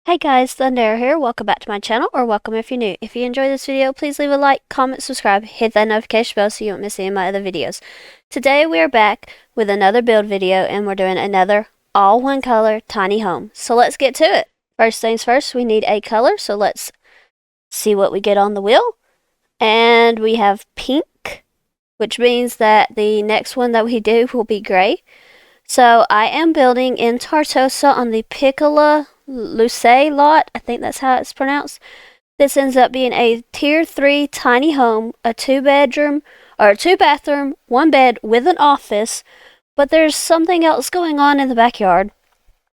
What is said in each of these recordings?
Hey guys, Thunder here. Welcome back to my channel, or welcome if you're new. If you enjoyed this video, please leave a like, comment, subscribe, hit that notification bell so you won't miss any of my other videos. Today we are back with another build video, and we're doing another all one color tiny home. So let's get to it. First things first, we need a color, so let's see what we get on the wheel. And we have pink, which means that the next one that we do will be gray. So I am building in Tartosa on the Piccola Luce lot. I think that's how it's pronounced. This ends up being a tier 3 tiny home, a 2-bedroom or a 2-bathroom, 1 bed with an office, but there's something else going on in the backyard.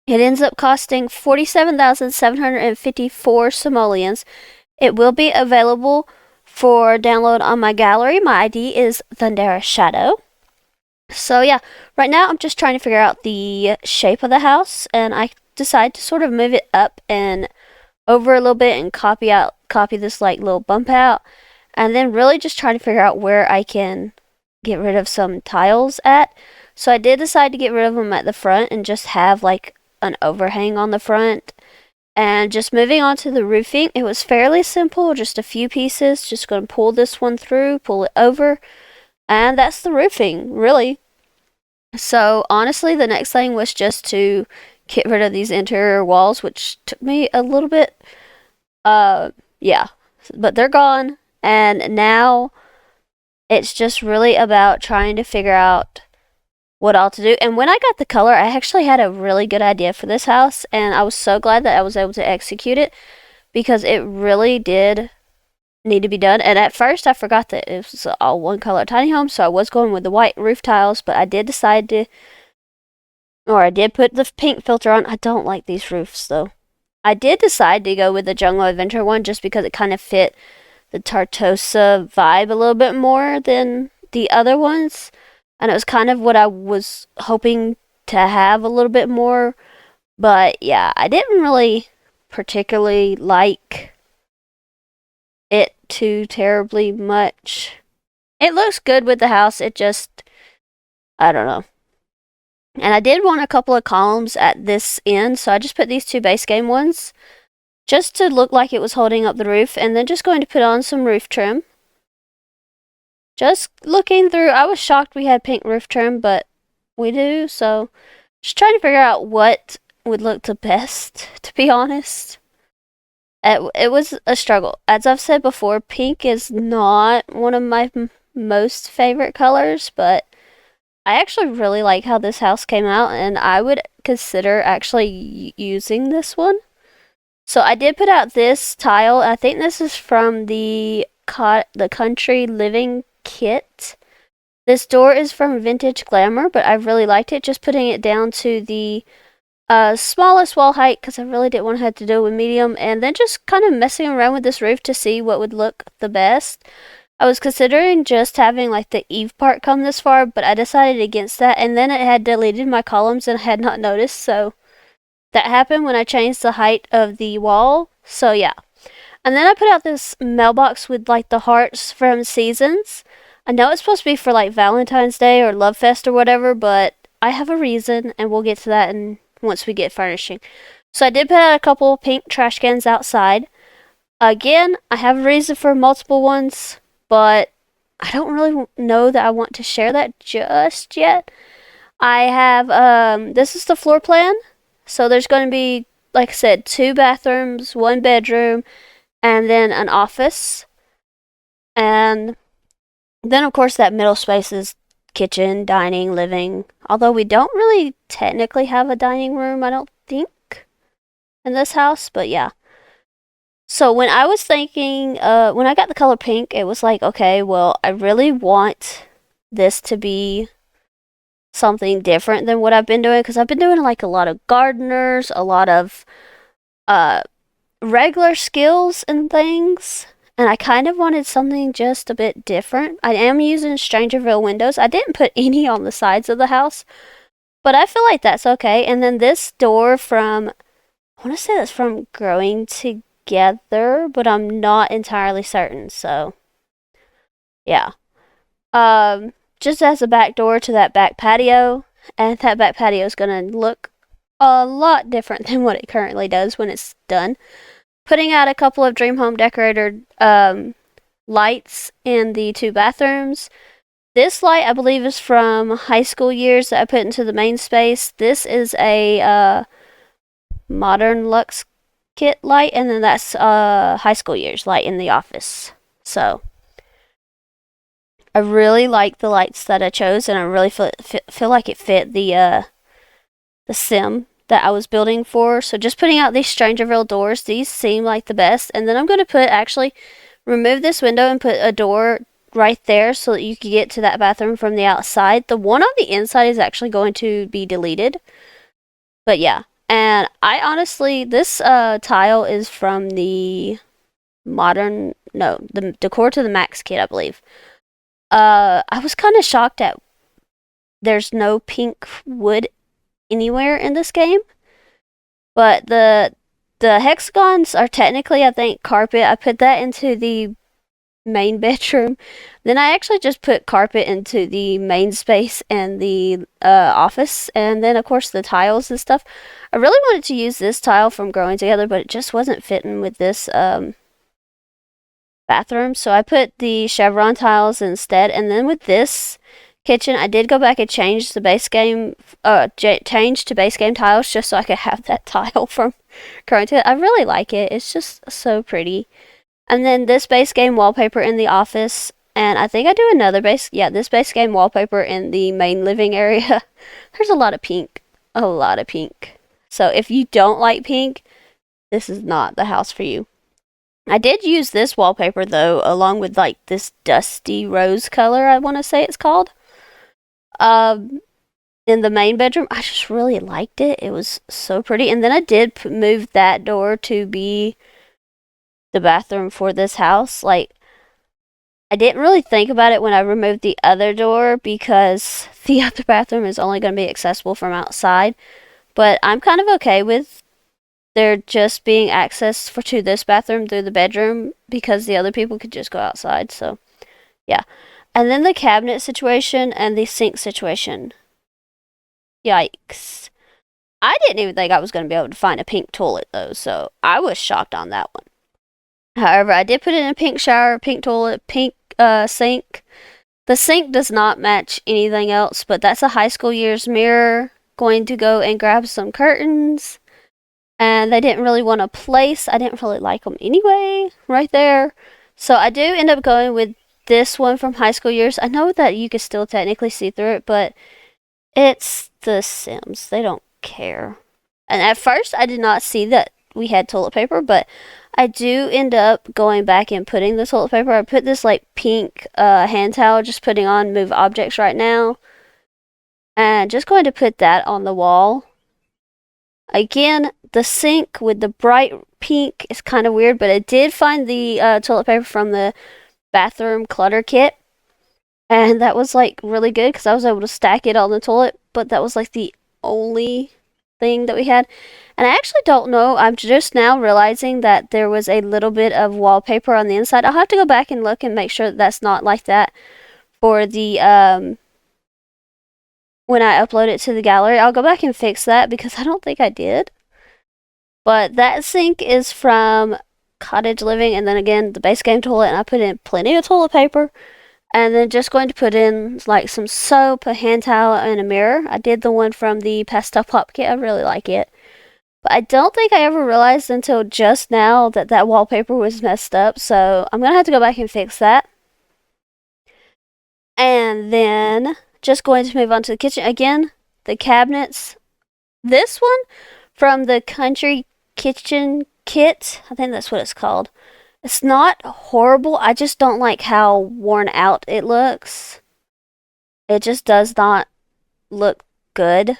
It ends up costing 47,754 simoleons. It will be available for download on my gallery. My ID is Thundera Shadow. So yeah, right now I'm just trying to figure out the shape of the house, and I decided to sort of move it up and over a little bit and copy this like little bump out, and then really just try to figure out where I can get rid of some tiles at. So I did decide to get rid of them at the front and just have like an overhang on the front. And just moving on to the roofing, it was fairly simple, just a few pieces. Just going to pull this one through, pull it over, and that's the roofing, really. So honestly, the next thing was just to get rid of these interior walls, which took me a little bit. Yeah, but they're gone, and now it's just really about trying to figure out what all to do. And when I got the color, I actually had a really good idea for this house, and I was so glad that I was able to execute it because it really did need to be done. And at first I forgot that it was all one color tiny home, so I was going with the white roof tiles, but I did decide to, or I did put the pink filter on. I don't like these roofs though. I did decide to go with the Jungle Adventure one just because it kind of fit the Tartosa vibe a little bit more than the other ones, and it was kind of what I was hoping to have a little bit more. But yeah, I didn't really particularly like it too terribly much. It looks good with the house, it just, I don't know. And I did want a couple of columns at this end, so I just put these two base game ones just to look like it was holding up the roof, and then just going to put on some roof trim. Just looking through, I was shocked we had pink roof trim, but we do, so just trying to figure out what would look the best, to be honest. It was a struggle. As I've said before, pink is not one of my most favorite colors, but I actually really like how this house came out, and I would consider actually using this one. So I did put out this tile. I think this is from the Country Living kit. This door is from Vintage Glamour, but I really liked it. Just putting it down to the smallest wall height because I really didn't want to have to deal with medium, and then just kind of messing around with this roof to see what would look the best. I was considering just having like the eave part come this far, but I decided against that, and then it had deleted my columns and I had not noticed, so that happened when I changed the height of the wall. So yeah. And then I put out this mailbox with like the hearts from Seasons. I know it's supposed to be for like Valentine's Day or Love Fest or whatever, but I have a reason, and we'll get to that once we get furnishing. So I did put out a couple pink trash cans outside. Again, I have a reason for multiple ones, but I don't really know that I want to share that just yet. I have, this is the floor plan. So there's going to be, like I said, 2 bathrooms, 1 bedroom, and then an office. And then, of course, that middle space is kitchen, dining, living. Although we don't really technically have a dining room, I don't think, in this house, but yeah. So when I was thinking, when I got the color pink, it was like, okay, well, I really want this to be something different than what I've been doing, because I've been doing like a lot of gardeners, a lot of regular skills and things, and I kind of wanted something just a bit different. I am using Strangerville windows. I didn't put any on the sides of the house, but I feel like that's okay. And then this door from, I want to say that's from Growing Together, but I'm not entirely certain, so yeah. Just as a back door to that back patio, and that back patio is gonna look a lot different than what it currently does when it's done. Putting out a couple of Dream Home Decorator lights in the 2 bathrooms. This light, I believe, is from high school years that I put into the main space. This is a Modern Lux Kit light, and then that's high school years light in the office. So I really like the lights that I chose, and I really feel like it fit the sim that I was building for. So just putting out these Strangerville doors, these seem like the best. And then I'm going to actually remove this window and put a door right there so that you can get to that bathroom from the outside. The one on the inside is actually going to be deleted. But yeah, and I honestly, this tile is from the the Decor to the Max kit, I believe. I was kind of shocked at there's no pink wood anywhere in this game, but the hexagons are technically, I think, carpet. I put that into the main bedroom. Then I actually just put carpet into the main space and the office, and then of course the tiles and stuff. I really wanted to use this tile from Growing Together, but it just wasn't fitting with this bathroom, so I put the chevron tiles instead. And then with this kitchen, I did go back and change the base game, change to base game tiles just so I could have that tile from Growing Together. I really like it. It's just so pretty. And then this base game wallpaper in the office, and I think I do another this base game wallpaper in the main living area. There's a lot of pink. So if you don't like pink, this is not the house for you. I did use this wallpaper though, along with like this dusty rose color, I want to say it's called. In the main bedroom, I just really liked it. It was so pretty. And then I did move that door to be the bathroom for this house. Like, I didn't really think about it when I removed the other door because the other bathroom is only going to be accessible from outside. But I'm kind of okay with there just being access to this bathroom through the bedroom because the other people could just go outside. So, yeah. And then the cabinet situation and the sink situation. Yikes. I didn't even think I was going to be able to find a pink toilet though, so I was shocked on that one. However, I did put in a pink shower, pink toilet, pink sink. The sink does not match anything else, but that's a high school year's mirror. Going to go and grab some curtains. And they didn't really want a place. I didn't really like them anyway, right there. So I do end up going with this one from high school years. I know that you can still technically see through it, but it's The Sims. They don't care. And at first, I did not see that we had toilet paper, but I do end up going back and putting the toilet paper. I put this like pink hand towel, just putting on Move Objects right now. And just going to put that on the wall. Again, the sink with the bright pink is kind of weird, but I did find the toilet paper from the bathroom clutter kit. And that was like really good because I was able to stack it on the toilet, but that was like the only thing that we had. And I actually don't know, I'm just now realizing that there was a little bit of wallpaper on the inside. I'll have to go back and look and make sure that that's not like that for the when I upload it to the gallery. I'll go back and fix that because I don't think I did. But that sink is from Cottage Living, and then again the base game toilet, and I put in plenty of toilet paper. And then just going to put in like some soap, a hand towel, and a mirror. I did the one from the Pastel Pop kit. I really like it. But I don't think I ever realized until just now that that wallpaper was messed up. So I'm going to have to go back and fix that. And then just going to move on to the kitchen. Again, the cabinets. This one from the Country Kitchen kit. I think that's what it's called. It's not horrible. I just don't like how worn out it looks. It just does not look good.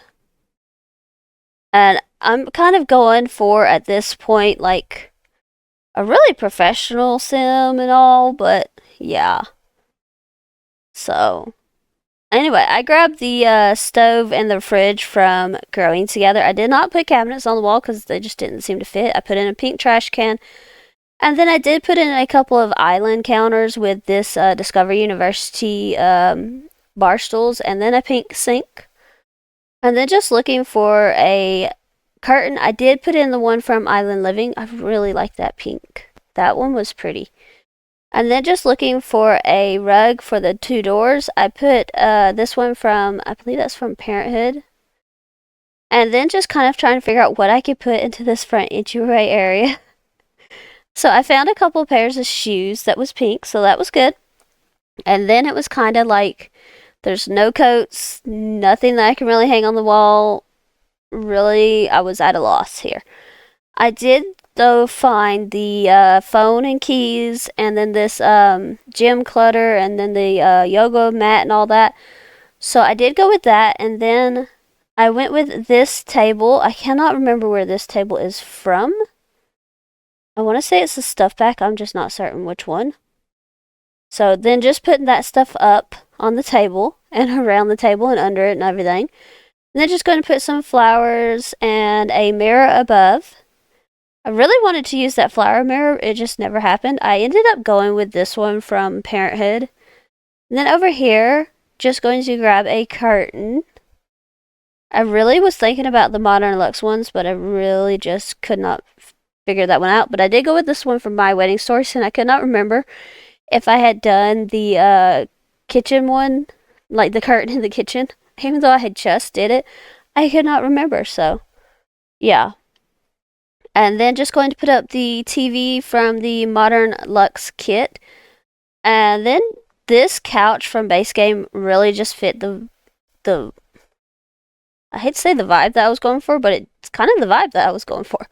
And I'm kind of going for, at this point, like a really professional sim and all, but yeah. So, anyway, I grabbed the stove and the fridge from Growing Together. I did not put cabinets on the wall because they just didn't seem to fit. I put in a pink trash can. And then I did put in a couple of island counters with this Discover University bar stools, and then a pink sink. And then just looking for a curtain, I did put in the one from Island Living. I really like that pink. That one was pretty. And then just looking for a rug for the 2 doors, I put this one from, I believe that's from Parenthood. And then just kind of trying to figure out what I could put into this front entryway area. So I found a couple of pairs of shoes that was pink, so that was good. And then it was kind of like there's no coats, nothing that I can really hang on the wall. Really, I was at a loss here. I did, though, find the phone and keys, and then this gym clutter, and then the yoga mat and all that. So I did go with that, and then I went with this table. I cannot remember where this table is from. I want to say it's the stuff back. I'm just not certain which one. So then just putting that stuff up on the table and around the table and under it and everything. And then just going to put some flowers and a mirror above. I really wanted to use that flower mirror. It just never happened. I ended up going with this one from Parenthood. And then over here, just going to grab a curtain. I really was thinking about the Modern Luxe ones, but I really just could not figure that one out. But I did go with this one from My Wedding Stories, and I could not remember if I had done the kitchen one, like the curtain in the kitchen. Even though I had just did it, I could not remember. So, yeah. And then just going to put up the TV from the Modern Luxe kit. And then this couch from Base Game really just fit the I hate to say the vibe that I was going for, but it's kind of the vibe that I was going for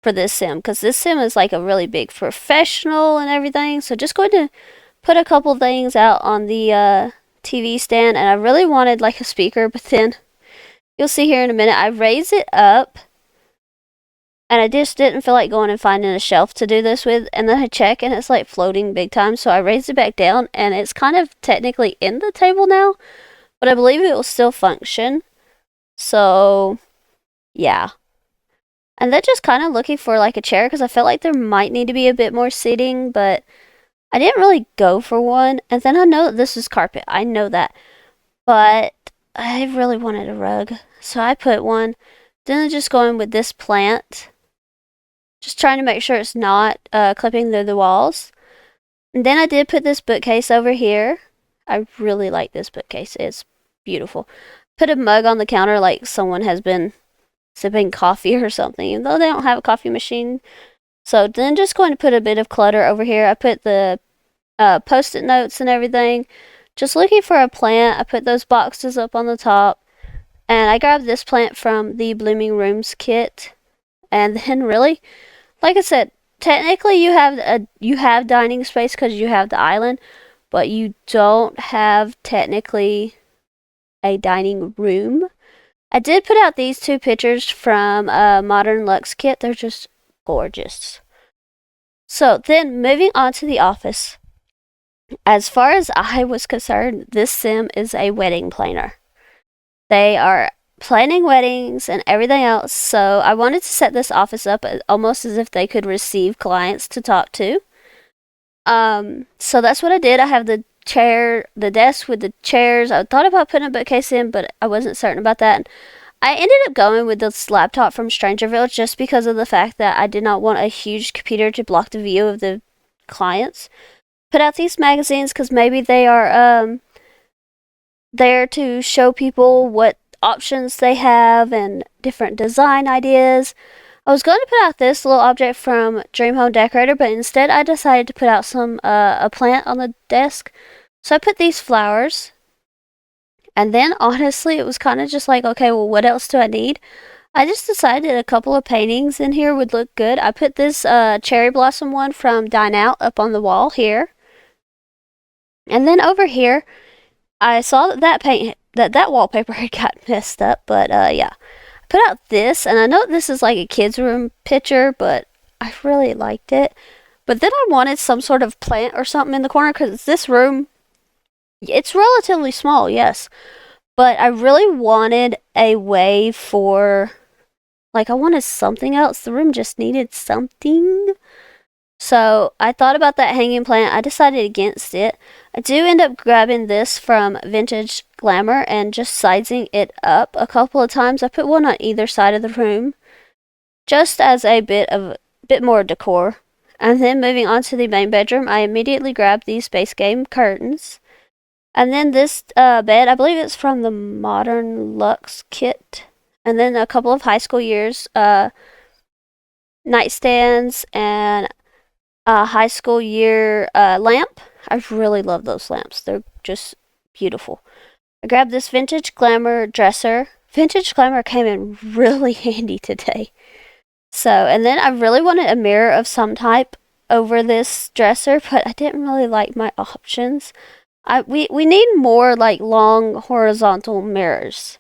this sim. Because this sim is like a really big professional and everything. So just going to put a couple things out on the TV stand. And I really wanted like a speaker, but then you'll see here in a minute, I raised it up. And I just didn't feel like going and finding a shelf to do this with. And then I check and it's like floating big time. So I raised it back down and it's kind of technically in the table now. But I believe it will still function. So, yeah. And then just kind of looking for like a chair because I felt like there might need to be a bit more seating. But I didn't really go for one. And then I know that this is carpet. I know that. But I really wanted a rug. So I put one. Then just going with this plant. Just trying to make sure it's not clipping through the walls. And then I did put this bookcase over here. I really like this bookcase. It's beautiful. Put a mug on the counter like someone has been sipping coffee or something, even though they don't have a coffee machine. So then just going to put a bit of clutter over here. I put the post-it notes and everything. Just looking for a plant. I put those boxes up on the top. And I grabbed this plant from the Blooming Rooms kit. And then really, like I said, technically you have dining space because you have the island, but you don't have technically a dining room. I did put out these 2 pictures from a Modern Luxe kit. They're just gorgeous. So then moving on to the office. As far as I was concerned, this sim is a wedding planner. They are planning weddings and everything else. So I wanted to set this office up almost as if they could receive clients to talk to. So that's what I did. I have the desk with the chairs. I thought about putting a bookcase in, but I wasn't certain about that. And I ended up going with this laptop from Strangerville just because of the fact that I did not want a huge computer to block the view of the clients. Put out these magazines because maybe they are there to show people what options they have and different design ideas. I was going to put out this little object from Dream Home Decorator, but instead I decided to put out some a plant on the desk. So I put these flowers. And then honestly, it was kind of just like, okay, well, what else do I need? I just decided a couple of paintings in here would look good. I put this cherry blossom one from Dine Out up on the wall here. And then over here, I saw that wallpaper had got messed up, but yeah. I put out this, and I know this is like a kid's room picture, but I really liked it. But then I wanted some sort of plant or something in the corner, because this room, it's relatively small, yes. But I really wanted a way for, like, I wanted something else. The room just needed something. So I thought about that hanging plant. I decided against it. I do end up grabbing this from Vintage Glamour and just sizing it up a couple of times. I put one on either side of the room just as a bit more decor. And then moving on to the main bedroom, I immediately grabbed these Space Game curtains. And then this bed, I believe it's from the Modern Luxe kit. And then a couple of high school years nightstands and a high school year lamp. I really love those lamps. They're just beautiful. I grabbed this Vintage Glamour dresser. Vintage Glamour came in really handy today. So, and then I really wanted a mirror of some type over this dresser, but I didn't really like my options. We need more like long horizontal mirrors,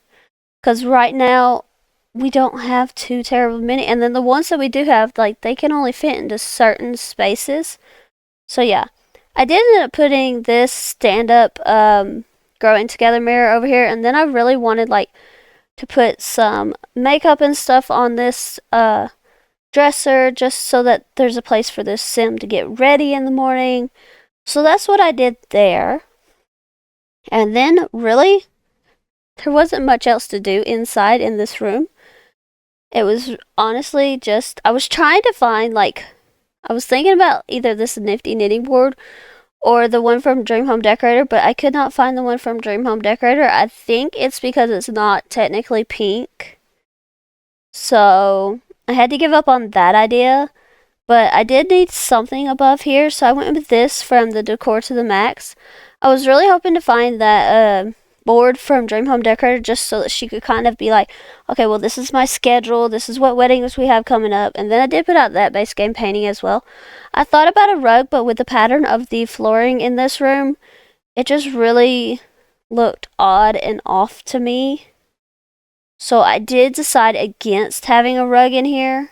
because right now we don't have too terribly many, and then the ones that we do have, like, they can only fit into certain spaces. So yeah, I did end up putting this stand-up growing together mirror over here, and then I really wanted like to put some makeup and stuff on this dresser, just so that there's a place for this sim to get ready in the morning. So that's what I did there. And then really there wasn't much else to do inside in this room. It was honestly just, I was trying to find, like, I was thinking about either this nifty knitting board or the one from Dream Home Decorator, but I could not find the one from Dream Home Decorator. I think it's because it's not technically pink. So I had to give up on that idea, but I did need something above here, so I went with this from the Decor to the Max. I was really hoping to find that board from Dream Home Decorator, just so that she could kind of be like, okay, well, this is my schedule, this is what weddings we have coming up. And then I did put out that base game painting as well. I thought about a rug, but with the pattern of the flooring in this room, it just really looked odd and off to me. So I did decide against having a rug in here,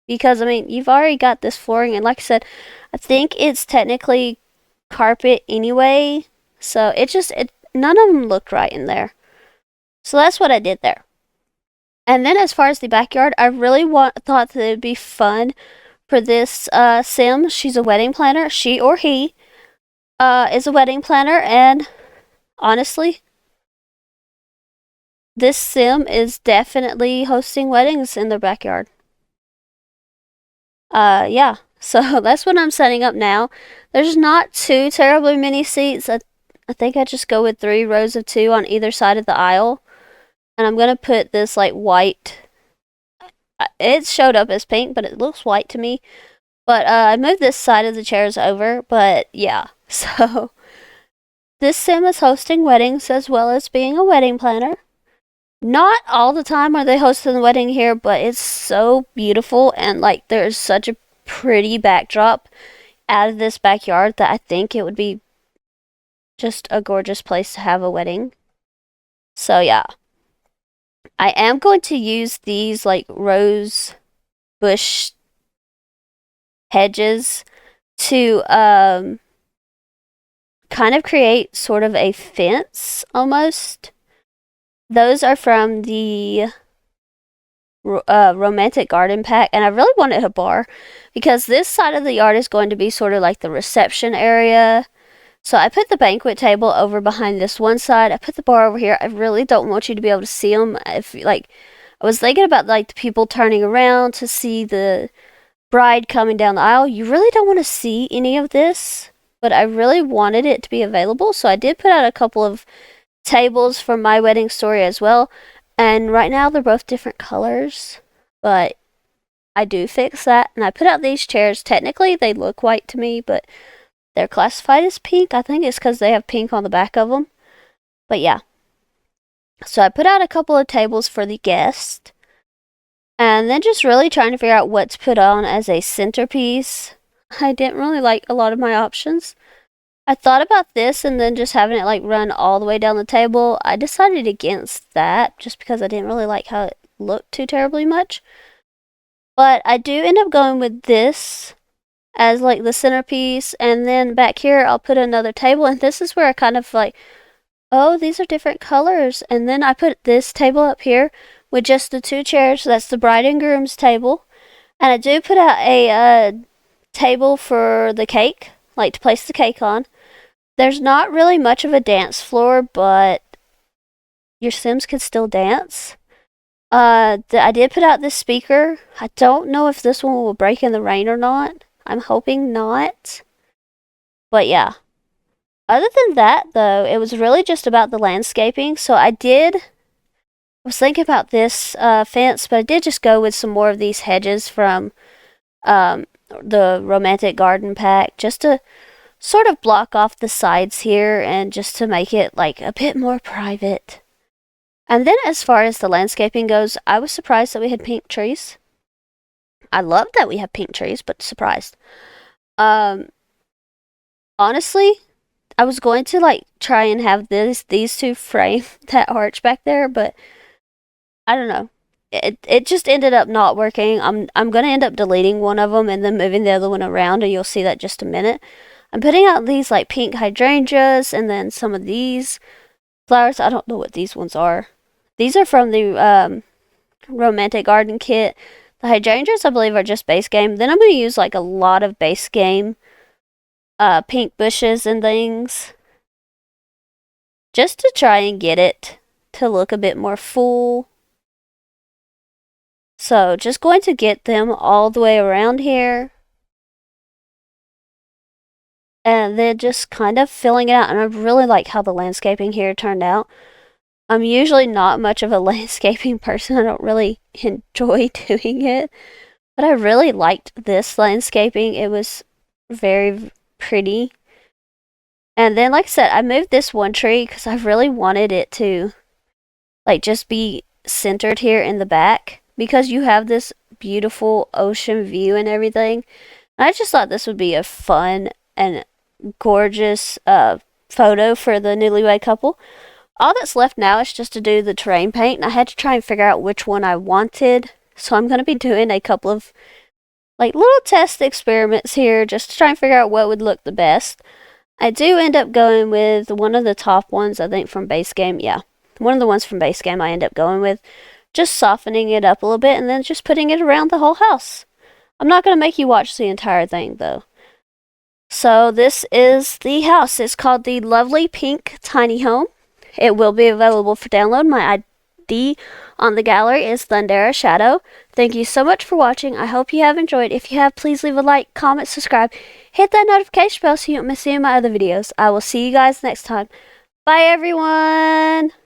because I mean, you've already got this flooring, and like I said, I think it's technically carpet anyway, so none of them looked right in there. So that's what I did there. And then as far as the backyard, I really thought that it would be fun for this sim. She's a wedding planner. She or he is a wedding planner, and honestly, this sim is definitely hosting weddings in their backyard. Yeah, so that's what I'm setting up now. There's not too terribly many seats. I think I just go with 3 rows of 2 on either side of the aisle. And I'm gonna put this like white, it showed up as pink, but it looks white to me. But I moved this side of the chairs over, but yeah. So this sim is hosting weddings as well as being a wedding planner. Not all the time are they hosting the wedding here, but it's so beautiful, and like there's such a pretty backdrop out of this backyard that I think it would be just a gorgeous place to have a wedding. So yeah, I am going to use these like rose bush hedges to kind of create sort of a fence almost. Those are from the Romantic Garden pack, and I really wanted a bar because this side of the yard is going to be sort of like the reception area. So I put the banquet table over behind this one side. I put the bar over here. I really don't want you to be able to see them. If like, I was thinking about like the people turning around to see the bride coming down the aisle. You really don't want to see any of this, but I really wanted it to be available. So I did put out a couple of tables from My Wedding Story as well. And right now they're both different colors, but I do fix that. And I put out these chairs. Technically they look white to me, but they're classified as pink. I think it's because they have pink on the back of them. But yeah. So I put out a couple of tables for the guests. And then just really trying to figure out what to put on as a centerpiece. I didn't really like a lot of my options. I thought about this and then just having it like run all the way down the table. I decided against that just because I didn't really like how it looked too terribly much. But I do end up going with this as like the centerpiece, and then back here I'll put another table, and this is where I kind of like, oh, these are different colors. And then I put this table up here with just the 2 chairs. That's the bride and groom's table. And I do put out a table for the cake, like to place the cake on. There's not really much of a dance floor, but your Sims can still dance. I did put out this speaker. I don't know if this one will break in the rain or not. I'm hoping not. But yeah. Other than that, though, it was really just about the landscaping. So I was thinking about this fence, but I did just go with some more of these hedges from the Romantic Garden Pack just to sort of block off the sides here and just to make it like a bit more private. And then as far as the landscaping goes, I was surprised that we had pink trees. I love that we have pink trees, but surprised. Honestly, I was going to like try and have these two frame that arch back there, but I don't know. It just ended up not working. I'm gonna end up deleting one of them and then moving the other one around, and you'll see that in just a minute. I'm putting out these like pink hydrangeas and then some of these flowers. I don't know what these ones are. These are from the Romantic Garden kit. The hydrangeas, I believe, are just base game. Then I'm going to use like a lot of base game pink bushes and things just to try and get it to look a bit more full. So just going to get them all the way around here. And then just kind of filling it out. And I really like how the landscaping here turned out. I'm usually not much of a landscaping person. I don't really enjoy doing it. But I really liked this landscaping. It was very pretty. And then, like I said, I moved this one tree because I really wanted it to like just be centered here in the back because you have this beautiful ocean view and everything. And I just thought this would be a fun and gorgeous photo for the newlywed couple. All that's left now is just to do the terrain paint, and I had to try and figure out which one I wanted. So I'm going to be doing a couple of like little test experiments here just to try and figure out what would look the best. I do end up going with one of the top ones, I think from base game. Yeah, one of the ones from base game I end up going with, just softening it up a little bit and then just putting it around the whole house. I'm not going to make you watch the entire thing though. So this is the house. It's called the Lovely Pink Tiny Home. It will be available for download. My ID on the gallery is Thundera Shadow. Thank you so much for watching. I hope you have enjoyed. If you have, please leave a like, comment, subscribe, hit that notification bell so you don't miss any of my other videos. I will see you guys next time. Bye, everyone!